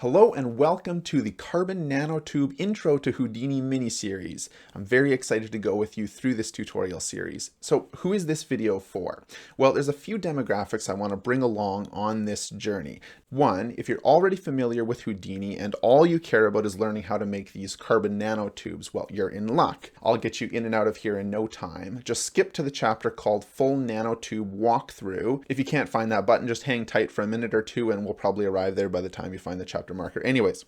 Hello and welcome to the Carbon Nanotube Intro to Houdini mini-series. I'm very excited to go with you through this tutorial series. So who is this video for? Well, there's a few demographics I want to bring along on this journey. One, if you're already familiar with Houdini and all you care about is learning how to make these carbon nanotubes, well, you're in luck. I'll get you in and out of here in no time. Just skip to the chapter called Full Nanotube Walkthrough. If you can't find that button, just hang tight for a minute or two and we'll probably arrive there by the time you find the chapter marker. Anyways,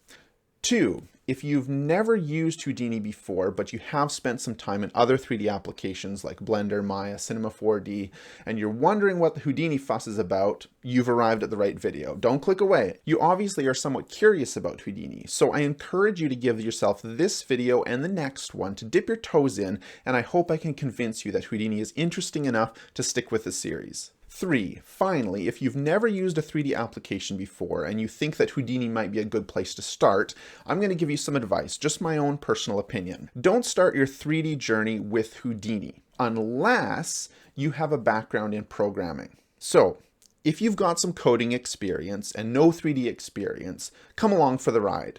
2, if you've never used Houdini before, but you have spent some time in other 3D applications like Blender, Maya, Cinema 4D, and you're wondering what the Houdini fuss is about, you've arrived at the right video. Don't click away. You obviously are somewhat curious about Houdini, so I encourage you to give yourself this video and the next one to dip your toes in, and I hope I can convince you that Houdini is interesting enough to stick with the series. 3, finally, if you've never used a 3D application before and you think that Houdini might be a good place to start, I'm going to give you some advice, just my own personal opinion. Don't start your 3D journey with Houdini unless you have a background in programming. So, if you've got some coding experience and no 3D experience, come along for the ride.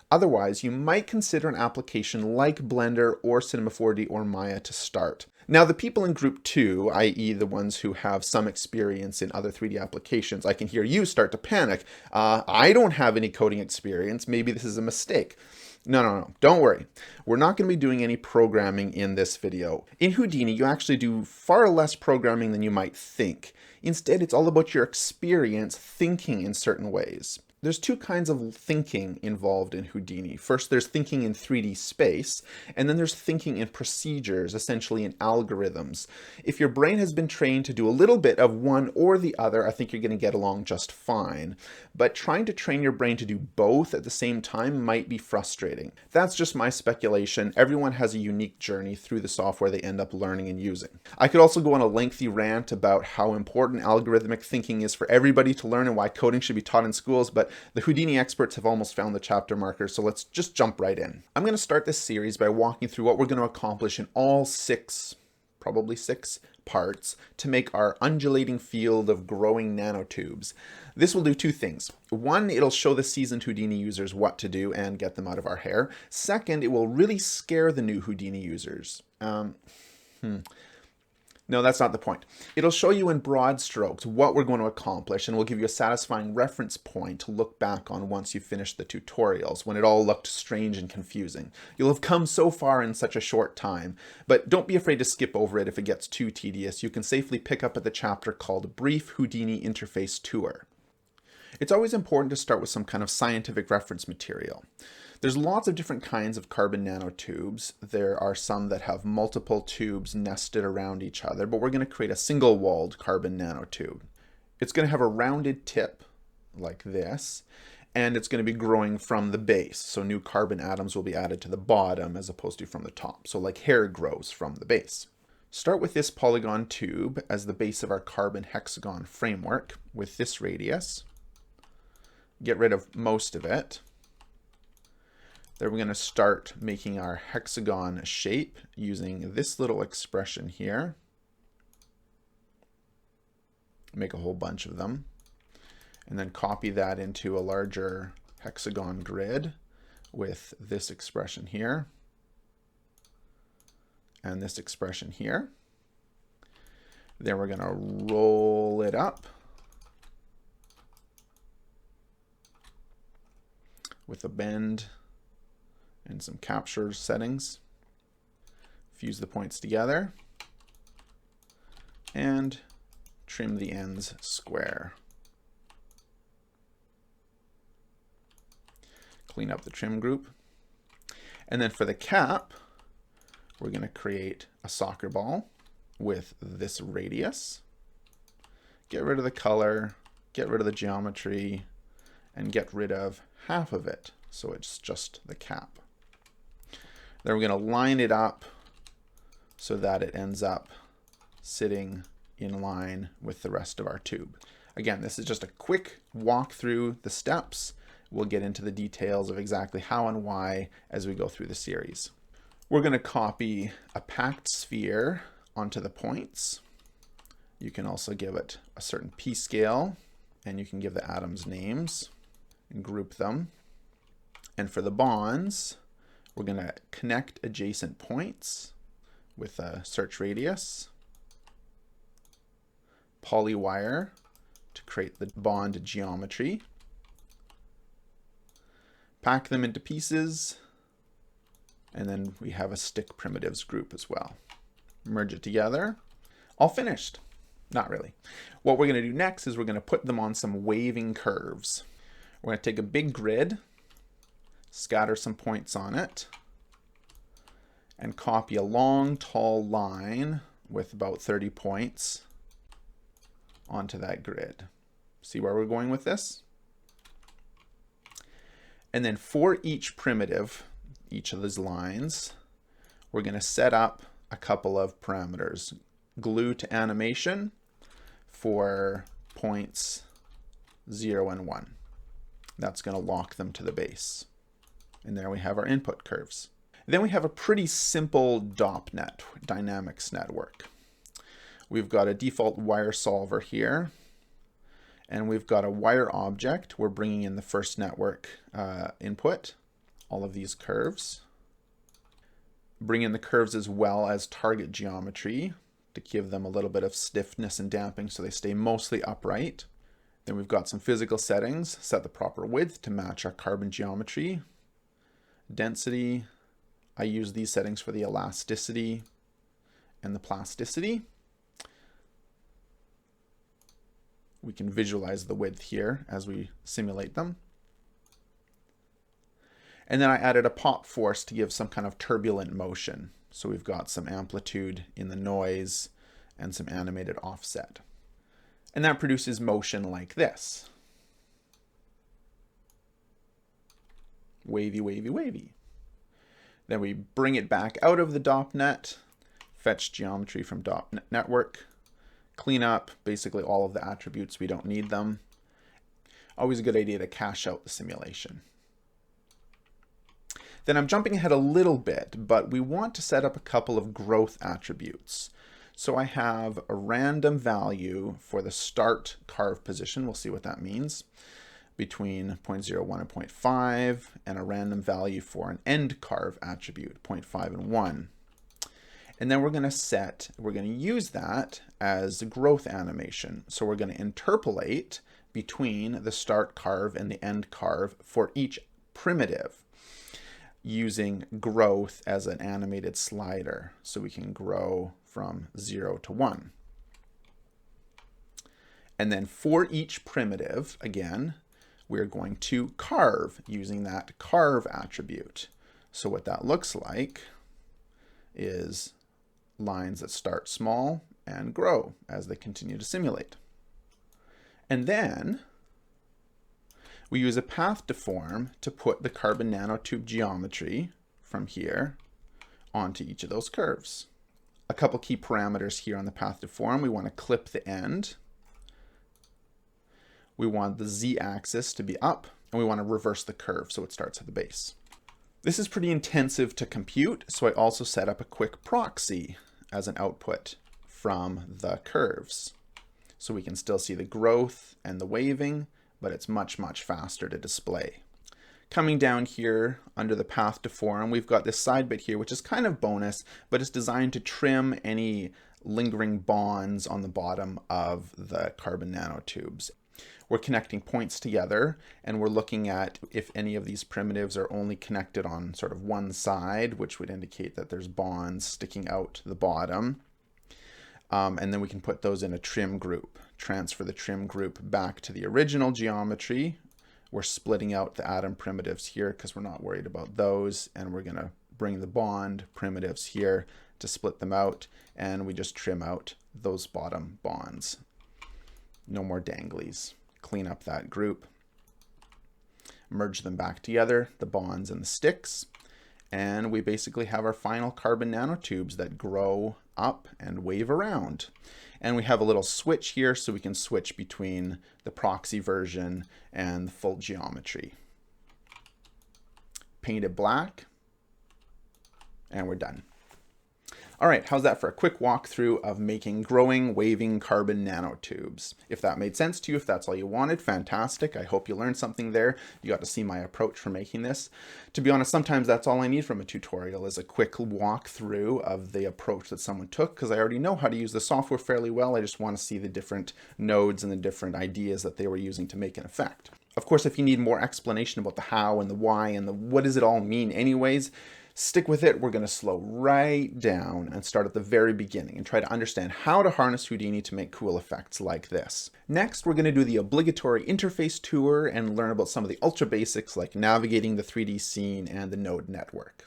Otherwise, you might consider an application like Blender or Cinema 4D or Maya to start. Now, the people in group 2, i.e. the ones who have some experience in other 3D applications, I can hear you start to panic. I don't have any coding experience. Maybe this is a mistake. No, don't worry. We're not going to be doing any programming in this video. In Houdini, you actually do far less programming than you might think. Instead, it's all about your experience thinking in certain ways. There's 2 kinds of thinking involved in Houdini. First, there's thinking in 3D space, and then there's thinking in procedures, essentially in algorithms. If your brain has been trained to do a little bit of one or the other, I think you're going to get along just fine. But trying to train your brain to do both at the same time might be frustrating. That's just my speculation. Everyone has a unique journey through the software they end up learning and using. I could also go on a lengthy rant about how important algorithmic thinking is for everybody to learn and why coding should be taught in schools, but the Houdini experts have almost found the chapter marker, so let's just jump right in. I'm going to start this series by walking through what we're going to accomplish in all 6, probably 6 parts to make our undulating field of growing nanotubes. This will do 2 things. 1, it'll show the seasoned Houdini users what to do and get them out of our hair. 2nd, it will really scare the new Houdini users. No, that's not the point. It'll show you in broad strokes what we're going to accomplish, and will give you a satisfying reference point to look back on once you've finished the tutorials, when it all looked strange and confusing. You'll have come so far in such a short time, but don't be afraid to skip over it if it gets too tedious. You can safely pick up at the chapter called Brief Houdini Interface Tour. It's always important to start with some kind of scientific reference material. There's lots of different kinds of carbon nanotubes. There are some that have multiple tubes nested around each other, but we're going to create a single-walled carbon nanotube. It's going to have a rounded tip like this, and it's going to be growing from the base. So new carbon atoms will be added to the bottom as opposed to from the top. So like hair grows from the base. Start with this polygon tube as the base of our carbon hexagon framework with this radius. Get rid of most of it. Then we're going to start making our hexagon shape using this little expression here. Make a whole bunch of them. And then copy that into a larger hexagon grid with this expression here. And this expression here. Then we're going to roll it up with a bend and some capture settings. Fuse the points together and trim the ends square. Clean up the trim group. And then for the cap, we're going to create a soccer ball with this radius. Get rid of the color, get rid of the geometry, and get rid of half of it, so it's just the cap. Then we're going to line it up so that it ends up sitting in line with the rest of our tube. Again, this is just a quick walk through the steps. We'll get into the details of exactly how and why as we go through the series. We're going to copy a packed sphere onto the points. You can also give it a certain p-scale, and you can give the atoms names. and group them. And for the bonds, we're going to connect adjacent points with a search radius, polywire to create the bond geometry, pack them into pieces, and then we have a stick primitives group as well. Merge it together. All finished. Not really. What we're going to do next is we're going to put them on some waving curves. We're going to take a big grid, scatter some points on it, and copy a long, tall line with about 30 points onto that grid. See where we're going with this? And then for each primitive, each of these lines, we're going to set up a couple of parameters. Glue to animation for points 0 and 1. That's going to lock them to the base. And there we have our input curves. Then we have a pretty simple DOPNet, dynamics network. We've got a default wire solver here, and we've got a wire object. We're bringing in the first network input, all of these curves. Bring in the curves as well as target geometry to give them a little bit of stiffness and damping so they stay mostly upright. Then we've got some physical settings, set the proper width to match our carbon geometry. Density, I use these settings for the elasticity and the plasticity. We can visualize the width here as we simulate them. And then I added a pop force to give some kind of turbulent motion. So we've got some amplitude in the noise and some animated offset. And that produces motion like this. Wavy, wavy, wavy. Then we bring it back out of the DOPNet, fetch geometry from DOPNet network, clean up basically all of the attributes, we don't need them. Always a good idea to cache out the simulation. Then I'm jumping ahead a little bit, but we want to set up a couple of growth attributes. So I have a random value for the start carve position, we'll see what that means, between 0.01 and 0.5, and a random value for an end carve attribute, 0.5 and 1. And then we're going to use that as a growth animation. So we're going to interpolate between the start carve and the end carve for each primitive, using growth as an animated slider. So we can grow from 0 to 1. And then for each primitive, again, we're going to carve using that carve attribute. So what that looks like is lines that start small and grow as they continue to simulate. And then we use a path deform to put the carbon nanotube geometry from here onto each of those curves. A couple key parameters here on the path deform. We want to clip the end. We want the z-axis to be up, and we want to reverse the curve so it starts at the base. This is pretty intensive to compute, so I also set up a quick proxy as an output from the curves. So we can still see the growth and the waving, but it's much, much faster to display. Coming down here under the path deform, we've got this side bit here, which is kind of bonus, but it's designed to trim any lingering bonds on the bottom of the carbon nanotubes. We're connecting points together, and we're looking at if any of these primitives are only connected on sort of one side, which would indicate that there's bonds sticking out the bottom. And then we can put those in a trim group, transfer the trim group back to the original geometry. We're splitting out the atom primitives here because we're not worried about those, and we're going to bring the bond primitives here to split them out, and we just trim out those bottom bonds. No more danglies. Clean up that group, merge them back together, the bonds and the sticks, and we basically have our final carbon nanotubes that grow up and wave around. And we have a little switch here so we can switch between the proxy version and the full geometry. Paint it black, and we're done. All right, how's that for a quick walkthrough of making growing, waving carbon nanotubes? If that made sense to you, if that's all you wanted, fantastic. I hope you learned something there. You got to see my approach for making this. To be honest, sometimes that's all I need from a tutorial is a quick walkthrough of the approach that someone took, because I already know how to use the software fairly well. I just want to see the different nodes and the different ideas that they were using to make an effect. Of course, if you need more explanation about the how and the why and the what does it all mean anyways, stick with it. We're going to slow right down and start at the very beginning and try to understand how to harness Houdini to make cool effects like this. Next, we're going to do the obligatory interface tour and learn about some of the ultra basics like navigating the 3D scene and the node network.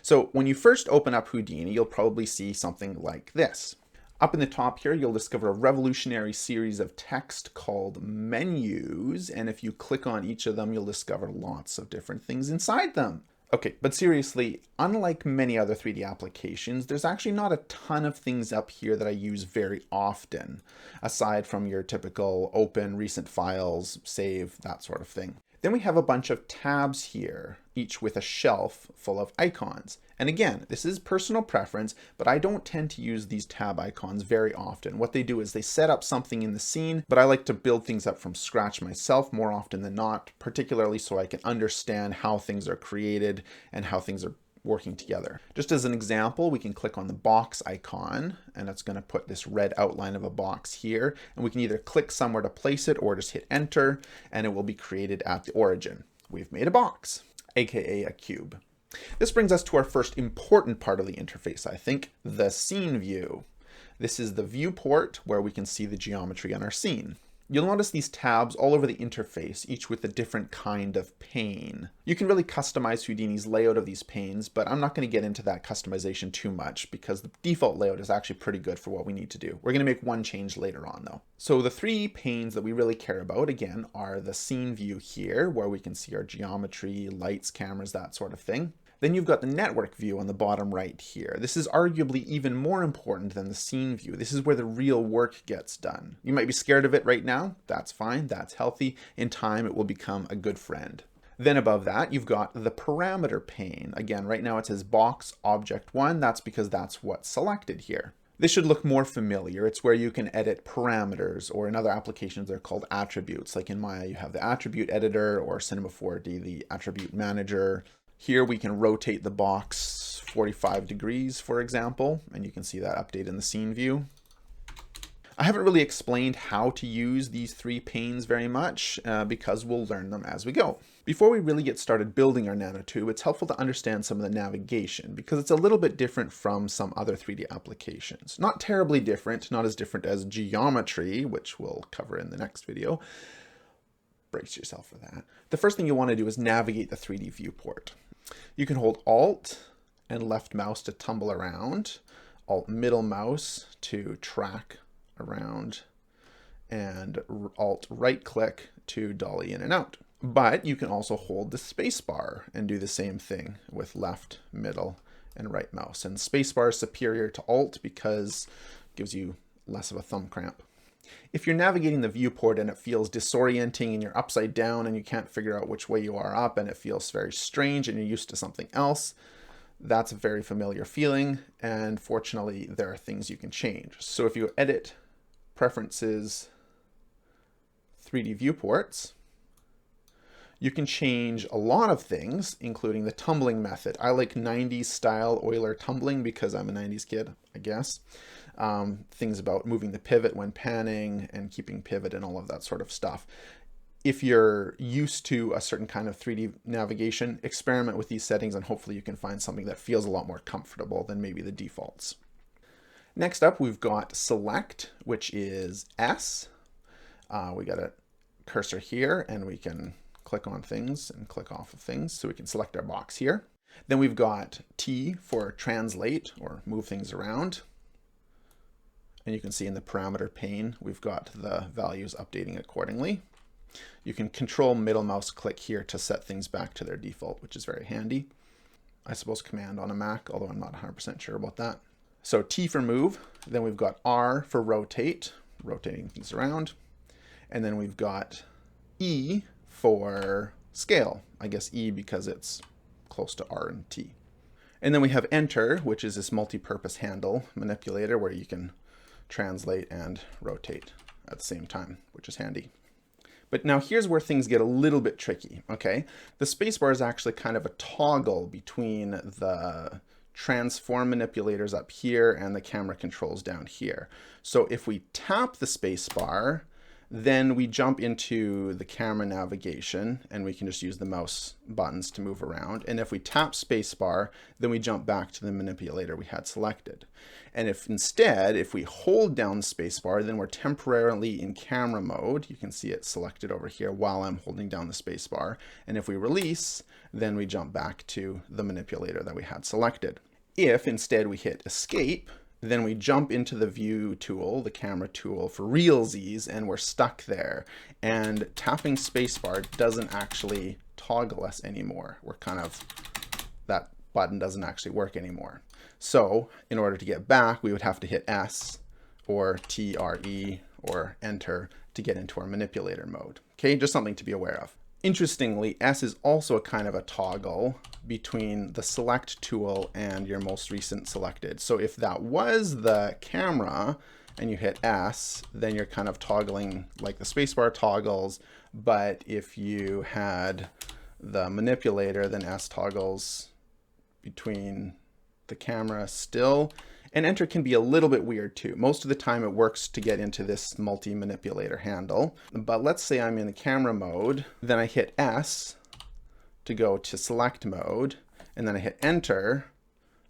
So when you first open up Houdini, you'll probably see something like this. Up in the top here, you'll discover a revolutionary series of text called menus, and if you click on each of them, you'll discover lots of different things inside them. Okay, but seriously, unlike many other 3D applications, there's actually not a ton of things up here that I use very often, aside from your typical open, recent files, save, that sort of thing. Then we have a bunch of tabs here, each with a shelf full of icons. And again, this is personal preference, but I don't tend to use these tab icons very often. What they do is they set up something in the scene, but I like to build things up from scratch myself more often than not, particularly so I can understand how things are created and how things are working together. Just as an example, we can click on the box icon and it's going to put this red outline of a box here, and we can either click somewhere to place it or just hit enter and it will be created at the origin. We've made a box, aka a cube. This brings us to our first important part of the interface, I think, the scene view. This is the viewport where we can see the geometry on our scene. You'll notice these tabs all over the interface, each with a different kind of pane. You can really customize Houdini's layout of these panes, but I'm not going to get into that customization too much because the default layout is actually pretty good for what we need to do. We're going to make one change later on though. So the three panes that we really care about, again, are the scene view here, where we can see our geometry, lights, cameras, that sort of thing. Then you've got the network view on the bottom right here. This is arguably even more important than the scene view. This is where the real work gets done. You might be scared of it right now. That's fine. That's healthy. In time, it will become a good friend. Then above that, you've got the parameter pane. Again, right now it says box object 1. That's because that's what's selected here. This should look more familiar. It's where you can edit parameters, or in other applications they're called attributes. Like in Maya, you have the attribute editor, or Cinema 4D, the attribute manager. Here we can rotate the box 45 degrees, for example, and you can see that update in the scene view. I haven't really explained how to use these three panes very much because we'll learn them as we go. Before we really get started building our nanotube, it's helpful to understand some of the navigation because it's a little bit different from some other 3D applications. Not terribly different, not as different as geometry, which we'll cover in the next video. Brace yourself for that. The first thing you want to do is navigate the 3D viewport. You can hold Alt and left mouse to tumble around, Alt middle mouse to track around, and Alt right click to dolly in and out. But you can also hold the spacebar and do the same thing with left, middle, and right mouse. And spacebar is superior to Alt because it gives you less of a thumb cramp. If you're navigating the viewport and it feels disorienting and you're upside down and you can't figure out which way you are up and it feels very strange and you're used to something else, that's a very familiar feeling, and fortunately there are things you can change. So if you edit Preferences 3D Viewports, you can change a lot of things, including the tumbling method. I like 90s style Euler tumbling because I'm a 90s kid, I guess. Things about moving the pivot when panning and keeping pivot and all of that sort of stuff. If you're used to a certain kind of 3D navigation, experiment with these settings and hopefully you can find something that feels a lot more comfortable than maybe the defaults. Next up, we've got Select, which is S. We got a cursor here and we can click on things and click off of things, so we can select our box here. Then we've got T for translate or move things around. And you can see in the parameter pane, we've got the values updating accordingly. You can control middle mouse click here to set things back to their default, which is very handy. I suppose command on a Mac, although I'm not 100% sure about that. So T for move, then we've got R for rotate, rotating things around. And then we've got E for scale. I guess E because it's close to R and T. And then we have enter, which is this multi-purpose handle manipulator where you can translate and rotate at the same time, which is handy. But now here's where things get a little bit tricky, okay? The spacebar is actually kind of a toggle between the transform manipulators up here and the camera controls down here. So if we tap the spacebar, then we jump into the camera navigation and we can just use the mouse buttons to move around. And if we tap spacebar, then we jump back to the manipulator we had selected. And if instead, if we hold down the spacebar, then we're temporarily in camera mode. You can see it selected over here while I'm holding down the spacebar. And if we release, then we jump back to the manipulator that we had selected. If instead we hit escape, then we jump into the view tool, the camera tool for realsies, and we're stuck there. And tapping spacebar doesn't actually toggle us anymore. We're kind of, that button doesn't actually work anymore. So in order to get back, we would have to hit S or TRE or enter to get into our manipulator mode. Okay, just something to be aware of. Interestingly, S is also a kind of a toggle between the select tool and your most recent selected. So if that was the camera and you hit S, then you're kind of toggling like the spacebar toggles. But if you had the manipulator, then S toggles between the camera still. And enter can be a little bit weird too. Most of the time it works to get into this multi-manipulator handle. But let's say I'm in the camera mode, then I hit S to go to select mode, and then I hit enter,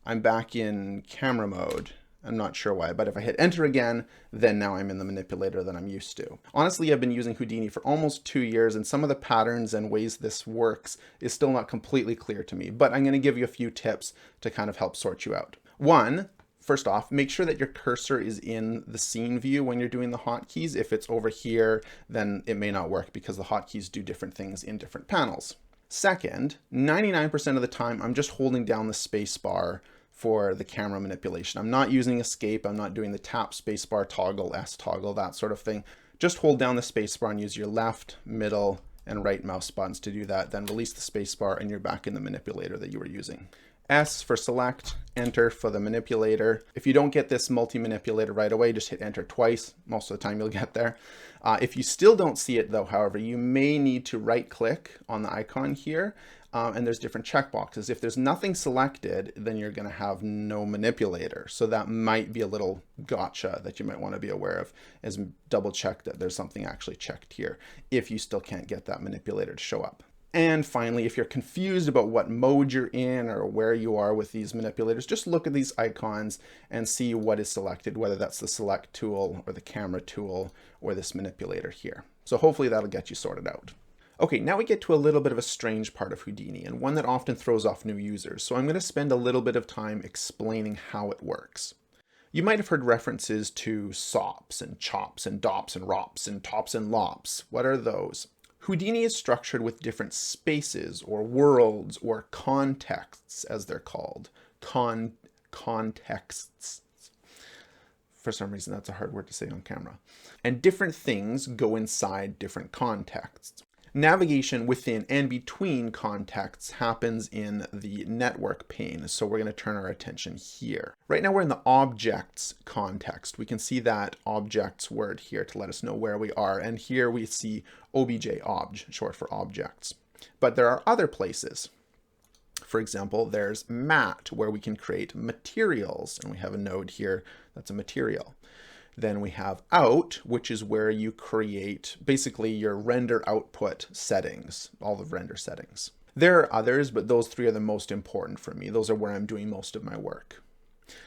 I'm back in camera mode. I'm not sure why, but if I hit enter again, then now I'm in the manipulator that I'm used to. Honestly, I've been using Houdini for almost 2 years, and some of the patterns and ways this works is still not completely clear to me, but I'm going to give you a few tips to kind of help sort you out. One, first off, make sure that your cursor is in the scene view when you're doing the hotkeys. If it's over here, then it may not work because the hotkeys do different things in different panels. Second, 99% of the time, I'm just holding down the space bar for the camera manipulation. I'm not using escape. I'm not doing the tap spacebar toggle, S toggle, that sort of thing. Just hold down the spacebar and use your left, middle, and right mouse buttons to do that. Then release the spacebar and you're back in the manipulator that you were using. S for select, enter for the manipulator. If you don't get this multi-manipulator right away, just hit enter twice. Most of the time you'll get there. If you still don't see it though, however, you may need to right click on the icon here. And there's different checkboxes. If there's nothing selected, then you're going to have no manipulator. So that might be a little gotcha that you might want to be aware of, is double check that there's something actually checked here if you still can't get that manipulator to show up. And finally, if you're confused about what mode you're in or where you are with these manipulators, just look at these icons and see what is selected, whether that's the select tool or the camera tool or this manipulator here. So hopefully that'll get you sorted out. Okay, now we get to a little bit of a strange part of Houdini and one that often throws off new users. So I'm going to spend a little bit of time explaining how it works. You might have heard references to SOPs and CHOPs and DOPs and ROPs and TOPs and LOPs. What are those? Houdini is structured with different spaces or worlds or contexts, as they're called. Contexts. For some reason, that's a hard word to say on camera. And different things go inside different contexts. Navigation within and between contexts happens in the network pane. So we're going to turn our attention here. Right now we're in the objects context. We can see that objects word here to let us know where we are. And here we see obj, short for objects. But there are other places. For example, there's mat, where we can create materials. And we have a node here that's a material. Then we have out, which is where you create basically your render output settings, all the render settings. There are others, but those three are the most important for me. Those are where I'm doing most of my work.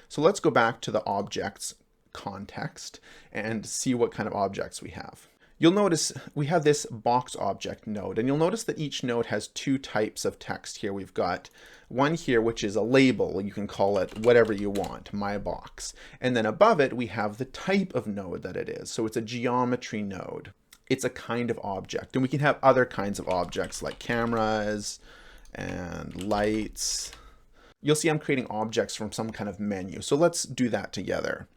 So let's go back to the objects context and see what kind of objects we have. You'll notice we have this box object node, and you'll notice that each node has two types of text here. We've got one here, which is a label. You can call it whatever you want, my box. And then above it, we have the type of node that it is. So it's a geometry node. It's a kind of object. And we can have other kinds of objects like cameras and lights. You'll see I'm creating objects from some kind of menu. So let's do that together.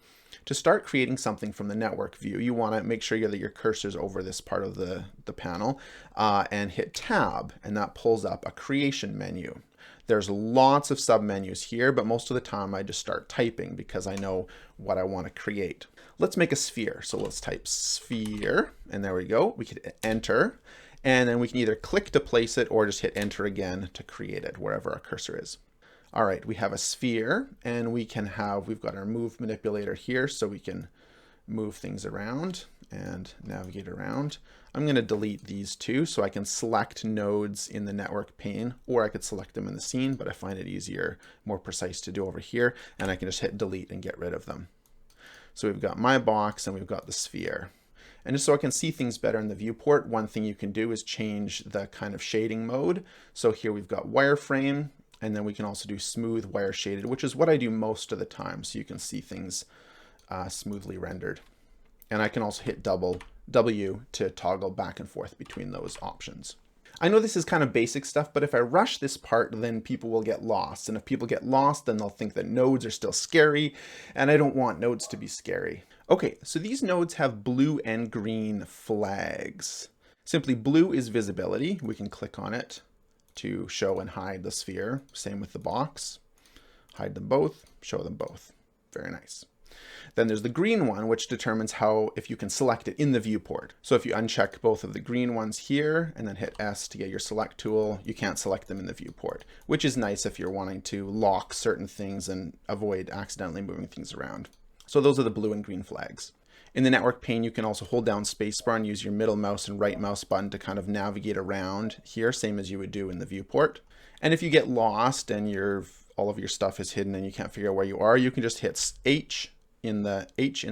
To start creating something from the network view, you want to make sure that your cursor's over this part of the panel and hit Tab, and that pulls up a creation menu. There's lots of submenus here, but most of the time I just start typing because I know what I want to create. Let's make a sphere. So let's type sphere, and there we go. We can hit enter, and then we can either click to place it or just hit enter again to create it wherever our cursor is. All right, we have a sphere, and we've got our move manipulator here, so we can move things around and navigate around. I'm going to delete these two so I can select nodes in the network pane, or I could select them in the scene, but I find it easier, more precise to do over here, and I can just hit delete and get rid of them. So we've got my box and we've got the sphere. And just so I can see things better in the viewport, one thing you can do is change the kind of shading mode. So here we've got wireframe, and then we can also do smooth wire shaded, which is what I do most of the time, so you can see things smoothly rendered. And I can also hit W to toggle back and forth between those options. I know this is kind of basic stuff, but if I rush this part, then people will get lost. And if people get lost, then they'll think that nodes are still scary, and I don't want nodes to be scary. Okay, so these nodes have blue and green flags. Simply blue is visibility. We can click on it to show and hide the sphere. Same with the box. Hide them both, show them both. Very nice. Then there's the green one, which determines if you can select it in the viewport. So if you uncheck both of the green ones here and then hit S to get your select tool, you can't select them in the viewport, which is nice if you're wanting to lock certain things and avoid accidentally moving things around. So those are the blue and green flags. In the network pane, you can also hold down spacebar and use your middle mouse and right mouse button to kind of navigate around here, same as you would do in the viewport. And if you get lost and all of your stuff is hidden and you can't figure out where you are, you can just hit H in the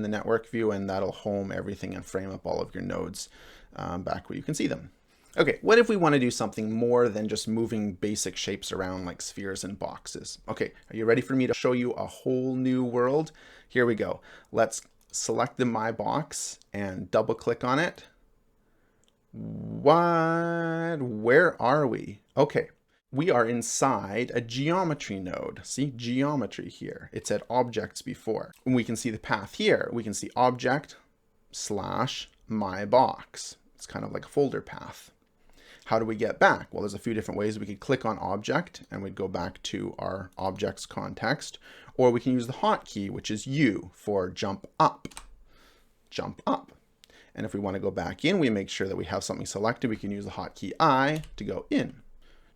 network view, and that'll home everything and frame up all of your nodes back where you can see them. Okay, what if we want to do something more than just moving basic shapes around like spheres and boxes? Okay, are you ready for me to show you a whole new world? Here we go. Let's select the My Box and double click on it. What? Where are we? Okay. We are inside a geometry node. See, geometry here. It said objects before. And we can see the path here. We can see object / my box. It's kind of like a folder path. How do we get back? Well, there's a few different ways. We could click on object and we'd go back to our objects context, or we can use the hotkey, which is U for jump up. Jump up. And if we want to go back in, we make sure that we have something selected. We can use the hotkey I to go in.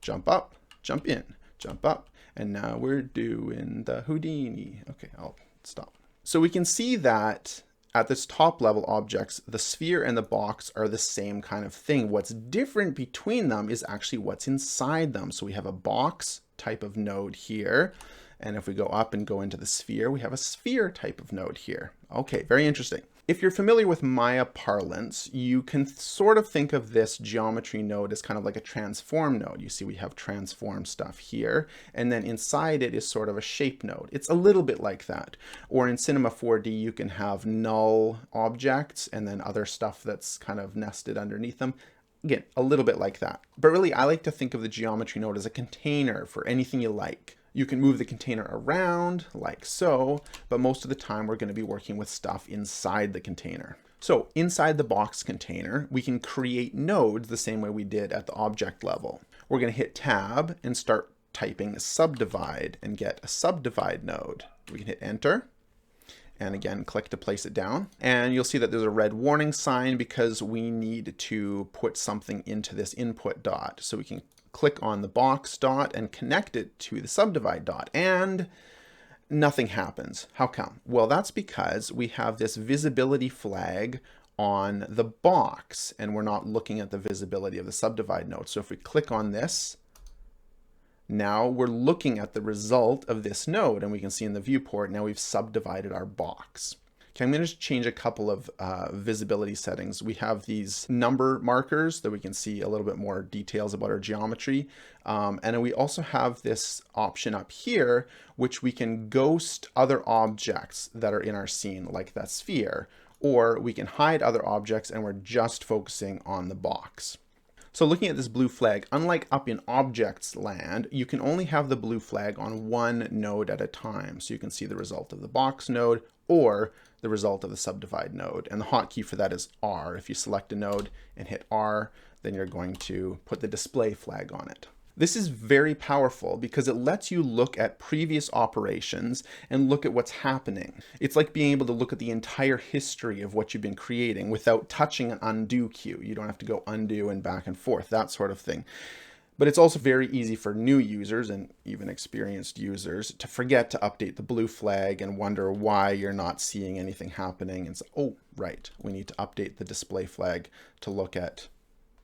Jump up, jump in, jump up, and now we're doing the Houdini. Okay, I'll stop. So we can see that at this top level objects, the sphere and the box are the same kind of thing. What's different between them is actually what's inside them. So we have a box type of node here, and if we go up and go into the sphere, we have a sphere type of node here. Okay, very interesting. If you're familiar with Maya parlance, you can sort of think of this geometry node as kind of like a transform node. You see we have transform stuff here, and then inside it is sort of a shape node. It's a little bit like that. Or in Cinema 4D, you can have null objects and then other stuff that's kind of nested underneath them. Again, a little bit like that. But really, I like to think of the geometry node as a container for anything you like. You can move the container around like so, but most of the time we're going to be working with stuff inside the container. So inside the box container, we can create nodes the same way we did at the object level. We're going to hit Tab and start typing subdivide and get a subdivide node. We can hit enter and again click to place it down. And you'll see that there's a red warning sign because we need to put something into this input dot. So we can click on the box dot and connect it to the subdivide dot, and nothing happens. How come? Well, that's because we have this visibility flag on the box and we're not looking at the visibility of the subdivide node. So if we click on this, now we're looking at the result of this node, and we can see in the viewport now we've subdivided our box. Okay, I'm going to change a couple of visibility settings. We have these number markers that we can see a little bit more details about our geometry. And then we also have this option up here, which we can ghost other objects that are in our scene, like that sphere, or we can hide other objects and we're just focusing on the box. So looking at this blue flag, unlike up in objects land, you can only have the blue flag on one node at a time. So you can see the result of the box node or the result of the subdivide node. And the hotkey for that is R. If you select a node and hit R, then you're going to put the display flag on it. This is very powerful because it lets you look at previous operations and look at what's happening. It's like being able to look at the entire history of what you've been creating without touching an undo cue. You don't have to go undo and back and forth, that sort of thing. But it's also very easy for new users and even experienced users to forget to update the blue flag and wonder why you're not seeing anything happening. And so, oh, right, we need to update the display flag to look at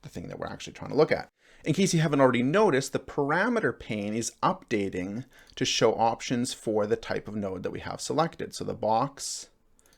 the thing that we're actually trying to look at. In case you haven't already noticed, the parameter pane is updating to show options for the type of node that we have selected. So the box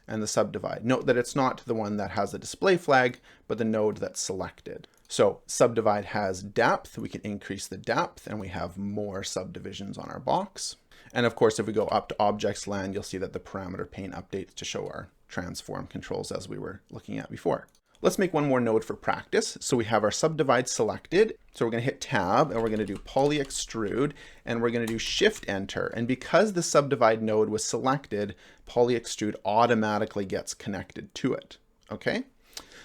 and the subdivide. Note that it's not the one that has the display flag, but the node that's selected. So subdivide has depth. We can increase the depth and we have more subdivisions on our box. And of course, if we go up to objects land, you'll see that the parameter pane updates to show our transform controls as we were looking at before. Let's make one more node for practice. So we have our subdivide selected. So we're going to hit tab and we're going to do poly extrude and we're going to do shift enter. And because the subdivide node was selected, poly extrude automatically gets connected to it. Okay.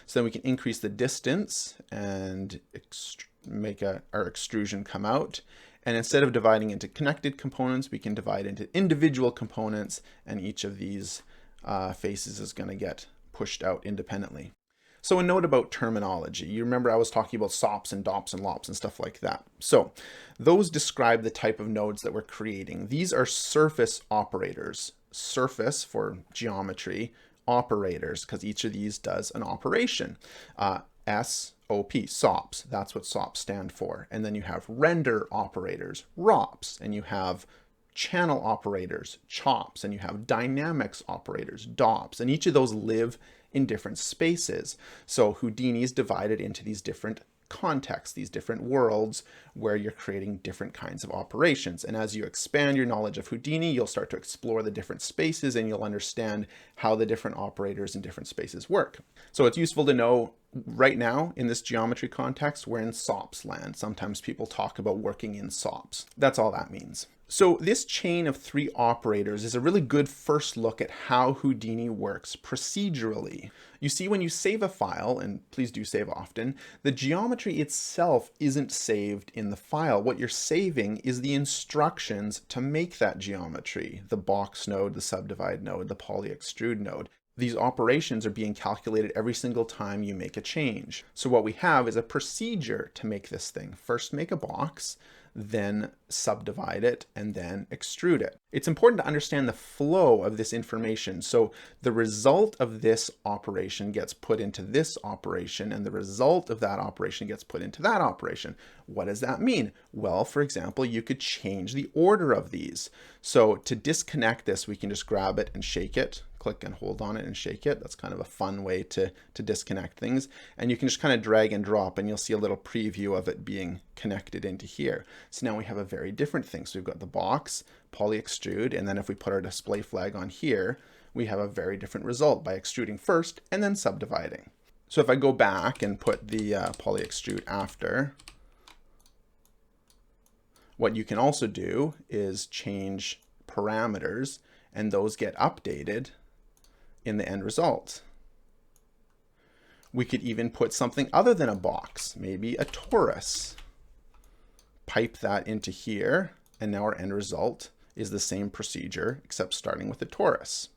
So then we can increase the distance and make our extrusion come out. And instead of dividing into connected components, we can divide into individual components and each of these faces is going to get pushed out independently. So a note about terminology. You remember I was talking about SOPs and DOPs and LOPs and stuff like that. So those describe the type of nodes that we're creating. These are surface operators. Surface for geometry, operators, because each of these does an operation. SOP, SOPs, that's what SOPs stand for. And then you have render operators, ROPs, and you have channel operators, CHOPs, and you have dynamics operators, DOPs, and each of those live in different spaces. So Houdini is divided into these different contexts, these different worlds where you're creating different kinds of operations. And as you expand your knowledge of Houdini, you'll start to explore the different spaces and you'll understand how the different operators in different spaces work. So it's useful to know right now in this geometry context, we're in SOPs land. Sometimes people talk about working in SOPs. That's all that means. So this chain of 3 operators is a really good first look at how Houdini works procedurally. You see, when you save a file, and please do save often, the geometry itself isn't saved in the file. What you're saving is the instructions to make that geometry, the box node, the subdivide node, the poly extrude node. These operations are being calculated every single time you make a change. So what we have is a procedure to make this thing. First make a box, then subdivide it, and then extrude it. It's important to understand the flow of this information. So the result of this operation gets put into this operation, and the result of that operation gets put into that operation. What does that mean? Well, for example, you could change the order of these. So to disconnect this, we can just grab it and shake it. Click and hold on it and shake it. That's kind of a fun way to disconnect things. And you can just kind of drag and drop and you'll see a little preview of it being connected into here. So now we have a very different thing. So we've got the box, poly extrude, and then if we put our display flag on here, we have a very different result by extruding first and then subdividing. So if I go back and put the poly extrude after, what you can also do is change parameters and those get updated in the end result. We could even put something other than a box, maybe a torus. Pipe that into here, and now our end result is the same procedure, except starting with a torus.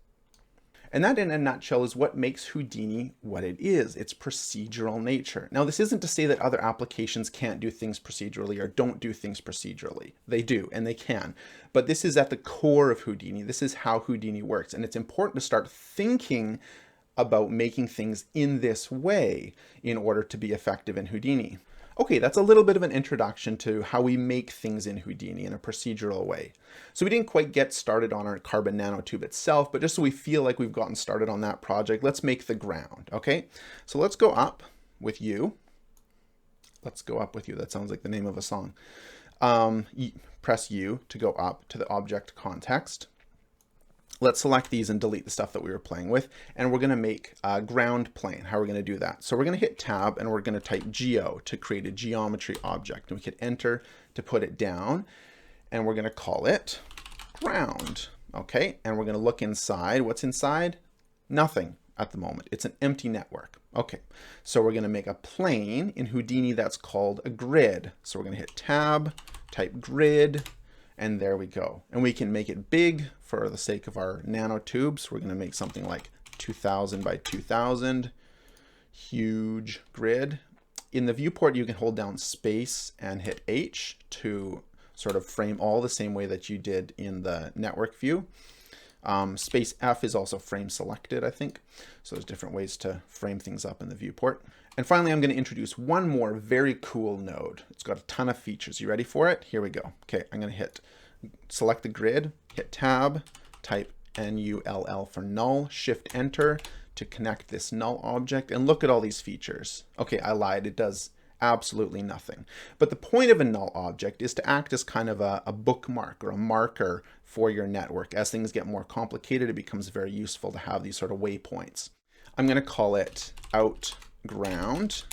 And that in a nutshell is what makes Houdini what it is, its procedural nature. Now, this isn't to say that other applications can't do things procedurally or don't do things procedurally. They do, and they can. But this is at the core of Houdini. This is how Houdini works. And it's important to start thinking about making things in this way in order to be effective in Houdini. Okay, that's a little bit of an introduction to how we make things in Houdini in a procedural way. So we didn't quite get started on our carbon nanotube itself, but just so we feel like we've gotten started on that project, let's make the ground, okay? So let's go up with you. Let's go up with you. That sounds like the name of a song. Press U to go up to the object context. Let's select these and delete the stuff that we were playing with. And we're going to make a ground plane. How are we going to do that? So we're going to hit tab and we're going to type geo to create a geometry object. And we hit enter to put it down. And we're going to call it ground. Okay. And we're going to look inside. What's inside? Nothing at the moment. It's an empty network. Okay, so we're going to make a plane in Houdini that's called a grid. So we're going to hit tab, type grid, and there we go. And we can make it big for the sake of our nanotubes. We're going to make something like 2000 by 2000. Huge grid. In the viewport, you can hold down space and hit H to sort of frame all the same way that you did in the network view. Space F is also frame selected, I think. So there's different ways to frame things up in the viewport. And finally, I'm going to introduce one more very cool node. It's got a ton of features. You ready for it? Here we go. Okay, I'm going to select the grid, hit tab, type NULL for null, shift enter to connect this null object, and look at all these features. Okay, I lied. It does absolutely nothing. But the point of a null object is to act as kind of a bookmark or a marker for your network. As things get more complicated, it becomes very useful to have these sort of waypoints. I'm going to call it outground.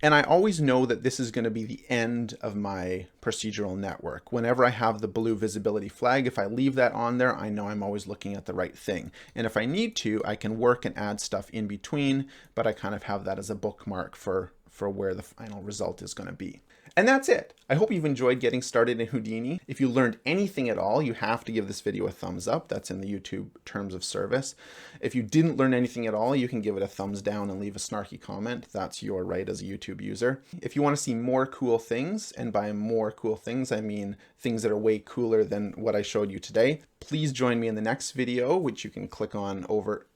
And I always know that this is going to be the end of my procedural network. Whenever I have the blue visibility flag, if I leave that on there, I know I'm always looking at the right thing. And if I need to, I can work and add stuff in between, but I kind of have that as a bookmark for where the final result is going to be. And that's it. I hope you've enjoyed getting started in Houdini. If you learned anything at all, you have to give this video a thumbs up. That's in the YouTube terms of service. If you didn't learn anything at all, you can give it a thumbs down and leave a snarky comment. That's your right as a YouTube user. If you want to see more cool things, and by more cool things, I mean things that are way cooler than what I showed you today, please join me in the next video, which you can click on over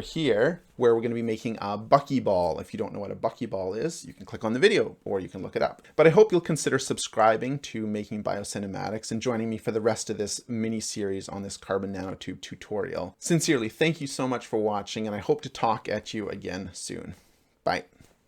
here, where we're going to be making a buckyball. If you don't know what a buckyball is, you can click on the video or you can look it up. But I hope you'll consider subscribing to Making Biocinematics and joining me for the rest of this mini series on this carbon nanotube tutorial. Sincerely, thank you so much for watching, and I hope to talk at you again soon. Bye.